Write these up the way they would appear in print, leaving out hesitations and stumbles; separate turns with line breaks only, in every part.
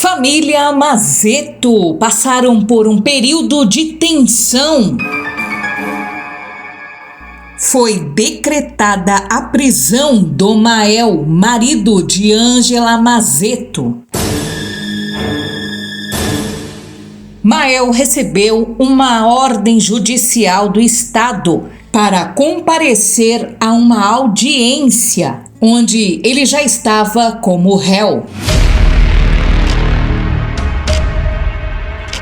Família Mazeto passaram por um período de tensão. Foi decretada a prisão do Mael, marido de Ângela Mazeto. Mael recebeu uma ordem judicial do Estado para comparecer a uma audiência, onde ele já estava como réu.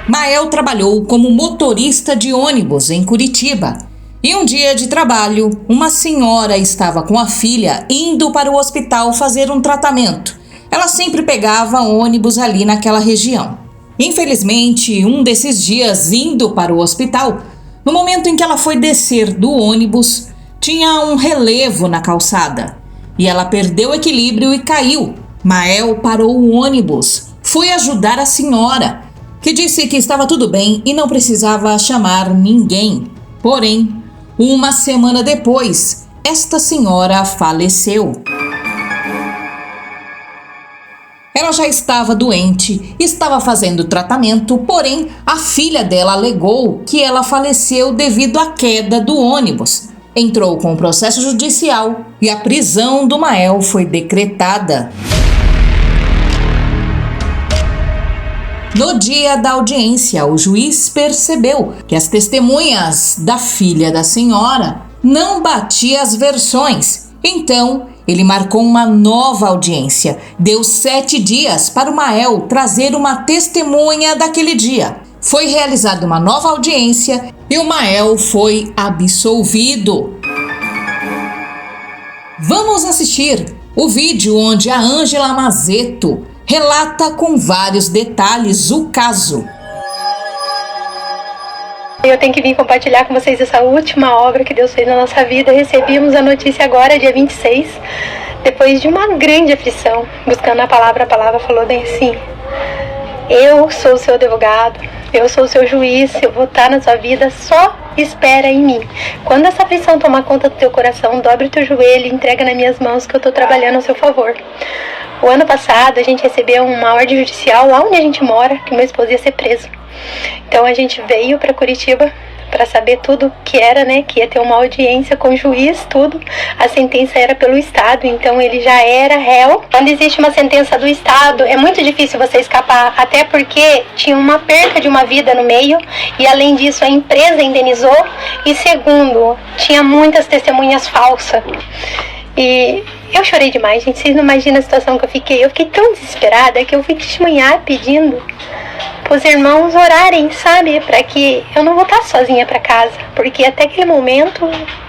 Mael trabalhou como motorista de ônibus em Curitiba. E um dia de trabalho, uma senhora estava com a filha indo para o hospital fazer um tratamento. Ela sempre pegava ônibus ali naquela região. Infelizmente, um desses dias indo para o hospital, no momento em que ela foi descer do ônibus, tinha um relevo na calçada. E ela perdeu o equilíbrio e caiu. Mael parou o ônibus, foi ajudar a senhora, que disse que estava tudo bem e não precisava chamar ninguém. Porém, uma semana depois, esta senhora faleceu. Ela já estava doente, estava fazendo tratamento, porém, a filha dela alegou que ela faleceu devido à queda do ônibus. Entrou com o processo judicial e a prisão do Mael foi decretada. No dia da audiência, o juiz percebeu que as testemunhas da filha da senhora não batiam as versões. Então, ele marcou uma nova audiência. Deu 7 dias para o Mael trazer uma testemunha daquele dia. Foi realizada uma nova audiência e o Mael foi absolvido. Vamos assistir o vídeo onde a Ângela Mazeto relata com vários detalhes o caso.
Eu tenho que vir compartilhar com vocês essa última obra que Deus fez na nossa vida. Recebemos a notícia agora, dia 26, depois de uma grande aflição, buscando a palavra falou bem assim: eu sou o seu advogado, eu sou o seu juiz, eu vou estar na sua vida, só espera em mim. Quando essa aflição tomar conta do teu coração, dobre o teu joelho e entrega nas minhas mãos que eu estou trabalhando ao seu favor. O ano passado a gente recebeu uma ordem judicial lá onde a gente mora, que meu esposo ia ser preso. Então a gente veio para Curitiba para saber tudo que era, que ia ter uma audiência com o juiz, tudo. A sentença era pelo Estado, então ele já era réu. Quando existe uma sentença do Estado, é muito difícil você escapar, até porque tinha uma perca de uma vida no meio, e além disso a empresa indenizou, e segundo, tinha muitas testemunhas falsas. E eu chorei demais, gente. Vocês não imaginam a situação que eu fiquei. Eu fiquei tão desesperada que eu fui testemunhar pedindo os irmãos orarem, sabe? Para que eu não voltasse sozinha para casa. Porque até aquele momento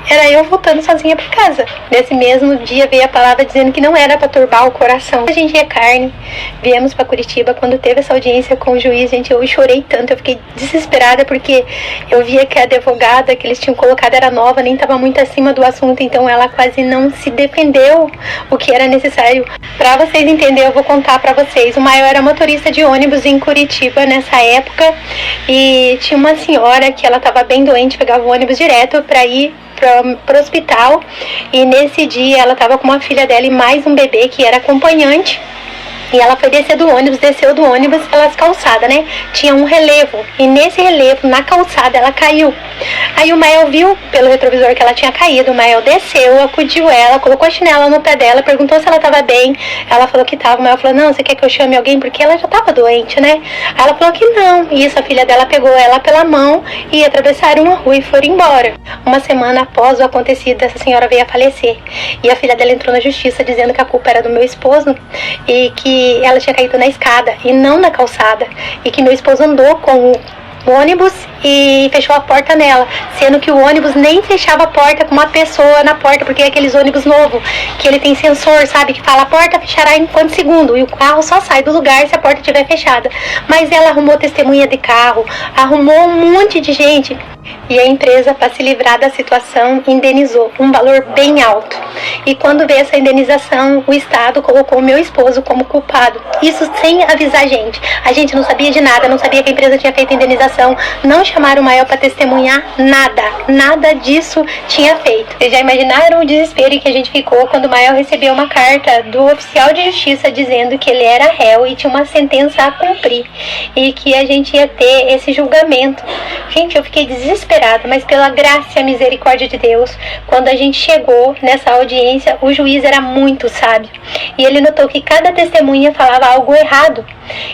era eu voltando sozinha para casa. Nesse mesmo dia veio a palavra dizendo que não era para turbar o coração. A gente é carne. Viemos para Curitiba. Quando teve essa audiência com o juiz, gente, eu chorei tanto. Eu fiquei desesperada porque eu via que a advogada que eles tinham colocado era nova, nem estava muito acima do assunto. Então ela quase não se defendeu o que era necessário. Para vocês entenderem, eu vou contar para vocês. O Mael era motorista de ônibus em Curitiba nessa época. E tinha uma senhora que ela estava bem doente, pegava o ônibus direto para ir para o hospital, e nesse dia ela estava com uma filha dela e mais um bebê que era acompanhante. E ela foi desceu do ônibus pelas calçadas, Tinha um relevo, e nesse relevo, na calçada, ela caiu. Aí o Mael viu pelo retrovisor que ela tinha caído. O Mael desceu, acudiu ela, colocou a chinela no pé dela, perguntou se ela estava bem. Ela falou que estava. O Mael falou: não, você quer que eu chame alguém? Porque ela já estava doente, Aí ela falou que não. E isso, a filha dela pegou ela pela mão e atravessaram uma rua e foram embora. Uma semana após o acontecido, essa senhora veio a falecer. E a filha dela entrou na justiça dizendo que a culpa era do meu esposo e que ela tinha caído na escada e não na calçada, e que meu esposo andou com o ônibus e fechou a porta nela, sendo que o ônibus nem fechava a porta com uma pessoa na porta, porque é aqueles ônibus novos, que ele tem sensor, sabe, que fala a porta fechará em quantos segundos, e o carro só sai do lugar se a porta estiver fechada. Mas ela arrumou testemunha de carro, arrumou um monte de gente. E a empresa, para se livrar da situação, indenizou um valor bem alto. E quando veio essa indenização, o Estado colocou o meu esposo como culpado. Isso sem avisar a gente. A gente não sabia de nada, não sabia que a empresa tinha feito a indenização, não chamaram o Mael para testemunhar nada. Nada disso tinha feito. Vocês já imaginaram o desespero que a gente ficou quando o Mael recebeu uma carta do oficial de justiça dizendo que ele era réu e tinha uma sentença a cumprir. E que a gente ia ter esse julgamento. Gente, eu fiquei desesperada, mas pela graça e a misericórdia de Deus, quando a gente chegou nessa audiência, o juiz era muito sábio. E ele notou que cada testemunha falava algo errado.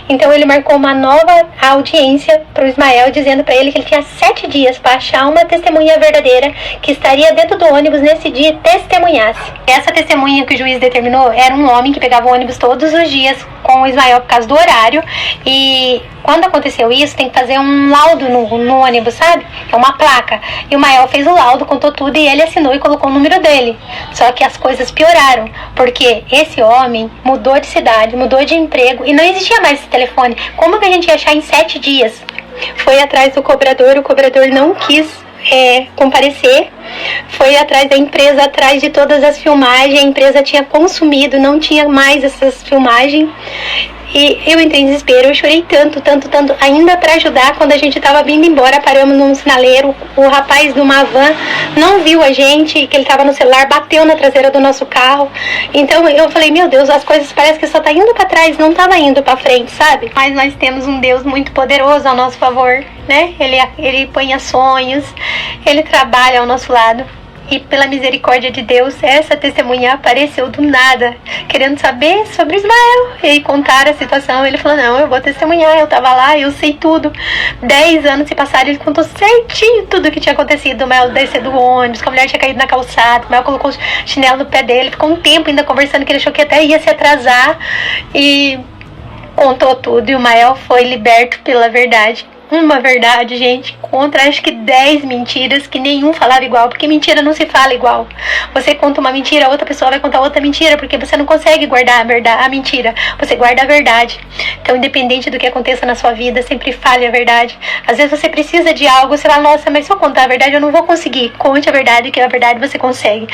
Então ele marcou uma nova audiência para o Ismael, dizendo para ele que ele tinha 7 dias para achar uma testemunha verdadeira que estaria dentro do ônibus nesse dia e testemunhasse. Essa testemunha que o juiz determinou era um homem que pegava o ônibus todos os dias com o Ismael por causa do horário, e quando aconteceu isso, tem que fazer um laudo no ônibus, sabe? É uma placa. E o Mael fez o laudo, contou tudo e ele assinou e colocou o número dele. Só que as coisas pioraram, porque esse homem mudou de cidade, mudou de emprego e não existia mais esse telefone. Como que a gente ia achar em 7 dias? Foi atrás do cobrador, o cobrador não quis comparecer, foi atrás da empresa, atrás de todas as filmagens, a empresa tinha consumido, não tinha mais essas filmagens. E eu entrei em desespero, eu chorei tanto, ainda para ajudar. Quando a gente estava vindo embora, paramos num sinaleiro, o rapaz de uma van não viu a gente, que ele estava no celular, bateu na traseira do nosso carro. Então eu falei, meu Deus, as coisas parece que só tá indo para trás, não tava indo para frente, sabe? Mas nós temos um Deus muito poderoso ao nosso favor, né? Ele põe sonhos, ele trabalha ao nosso lado. E pela misericórdia de Deus, essa testemunha apareceu do nada, querendo saber sobre Ismael. E contar a situação. Ele falou, não, eu vou testemunhar, eu tava lá, eu sei tudo. 10 anos se passaram, ele contou certinho tudo o que tinha acontecido. O Mael descer do ônibus, que a mulher tinha caído na calçada, o Mael colocou o chinelo no pé dele, ficou um tempo ainda conversando, que ele achou que até ia se atrasar. E contou tudo, e o Mael foi liberto pela verdade. Uma verdade, gente, contra acho que 10 mentiras que nenhum falava igual, porque mentira não se fala igual. Você conta uma mentira, outra pessoa vai contar outra mentira, porque você não consegue guardar a mentira, você guarda a verdade. Então, independente do que aconteça na sua vida, sempre fale a verdade. Às vezes você precisa de algo, você fala, nossa, mas se eu contar a verdade eu não vou conseguir. Conte a verdade, que a verdade você consegue.